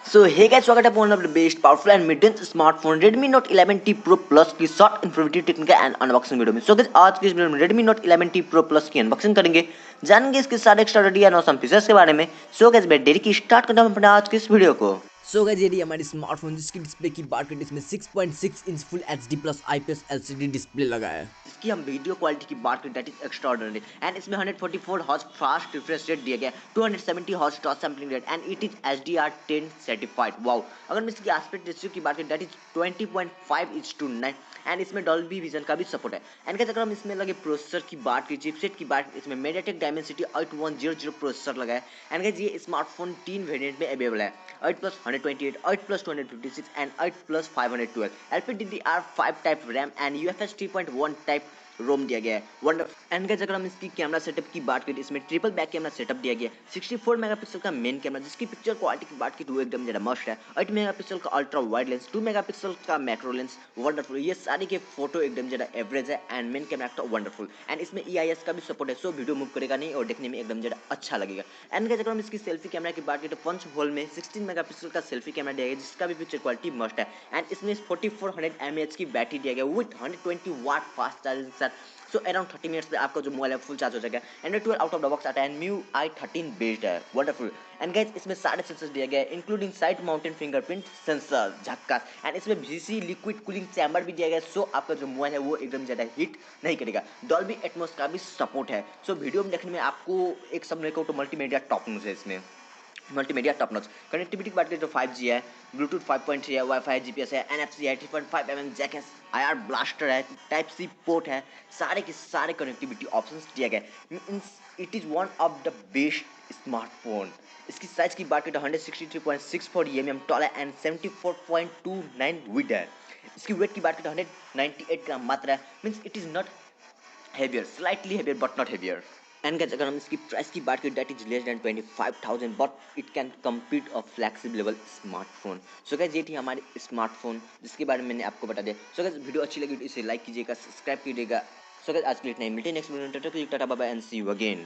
सो हे guys, स्वागत है one of the best powerful and mid range smartphone Redmi Note 11T Pro Plus की short informative technical and unboxing video में। So guys, आज की इस video में Redmi Note 11T Pro Plus की unboxing करेंगे, जानेंगे इसके सारे एक्स्ट्रा एंड ऑसम फीचर्स के बारे में। सो गाइस, मैं देरी की स्टार्ट करता हूं अपने आज की इस वीडियो को। सो गाइस, ये हमारी स्मार्टफोन जिसकी डिस्प्ले की बात करें, इसमें 6.6 inch full HD plus IPS LCD display लगा है। इसकी हम वीडियो क्वालिटी की बात करें, that is extra ordinary and इसमें 144 हॉर्स फास्ट रिफ्रेश रेट दिया गया है, 270 horse touch sampling rate and it is HDR10 certified. Wow. अगर मैं इसकी एस्पेक्ट रेशियो की बात करें, दैट इज 20.5:9 एंड इसमें डॉल्बी विजन का भी सपोर्ट है। एंड गाइस, अगर हम इसमें लगे प्रोसेसर की बात करें, चिपसेट की बात, इसमें MediaTek Dimensity 8100 प्रोसेसर लगा है। एंड गाइस, ये स्मार्टफोन 3 वेरिएंट में अवेलेबल है, 8 plus 128, 8 plus 256 and 8 plus 512। LPDDR5 type RAM and UFS 3.1 type ROM दिया गया है। वंडरफुल। एंड गाइस, अगर हम इसकी कैमरा सेटअप की बात करें, इसमें ट्रिपल बैक कैमरा सेटअप दिया गया है, 64 मेगापिक्सल का मेन कैमरा, जिसकी पिक्चर क्वालिटी की बात की वो एकदम ज्यादा मस्त है। 8 मेगापिक्सल का अल्ट्रा वाइड लेंस, 2 मेगापिक्सल का मैक्रो लेंस, वंडरफुल। ये सारी के फोटो एकदम ज्यादा एवरेज है एंड मेन कैमरा तो वंडरफुल। एंड इसमें EIS का भी सपोर्ट है, सो वीडियो मूव करेगा नहीं और देखने में एकदम ज्यादा अच्छा लगेगा। एंड गाइस, अगर हम इसकी सेल्फी कैमरा की बात करें, तो पंच होल में 16 मेगापिक्सल का सेल्फी कैमरा दिया गया, जिसका भी पिक्चर क्वालिटी मस्त है। एंड इसमें 4400 mAh की बैटरी दिया गया विद 120 वाट फास्ट चार्जिंग के साथ। सो अराउंड 30 मिनट्स में आपका जो मोबाइल है फुल चार्ज हो जाएगा। Android 12 out of the box आता है, MIUI 13 बेस्ड है, वंडरफुल। एंड गाइस, इसमें सारे सेंसर्स दिए गए, including side mounted fingerprint sensor, झक्कास। एंड इसमें VC लिक्विड कूलिंग चैम्बर भी दिया गया, सो आपका जो मोबाइल है वो एकदम ज्यादा हीट नहीं करेगा। डॉल्बी एटमॉस का भी सपोर्ट है, सो वीडियो में देखने में आपको एक समझने को तो मल्टीमीडिया टॉप न्यूज है इसमें, मल्टीमीडिया टॉप नॉच। कनेक्टिविटी की बात करें तो 5G है, ब्लूटूथ 5.3 है, वाईफाई GPS है, NFC है, 3.5 जैक है, IR ब्लास्टर है, टाइप C पोर्ट है, सारे के सारे कनेक्टिविटी ऑप्शंस दिए गए। Means it is one of the best smartphone. इसकी साइज की बात करें तो 163.64 mm टॉल है एंड 74.29 विड है। इसकी वेट की बात करें तो 198 ग्राम मात्र है, means it is not heavier, slightly heavier but not heavier. And guys, अगर हम इसकी प्राइस की बात करें, that is less than 25,000 but it can compete a flexible level smartphone. So guys, ये थी हमारी स्मार्टफोन जिसके बारे में मैंने आपको बता दिया। सो गाइस, वीडियो अच्छी लगी तो इसे लाइक कीजिएगा, सब्सक्राइब कीजिएगा। सो गाइस, आज के लिए इतना ही, मिलते हैं नेक्स्ट वीडियो में। Tata bye bye and see you again.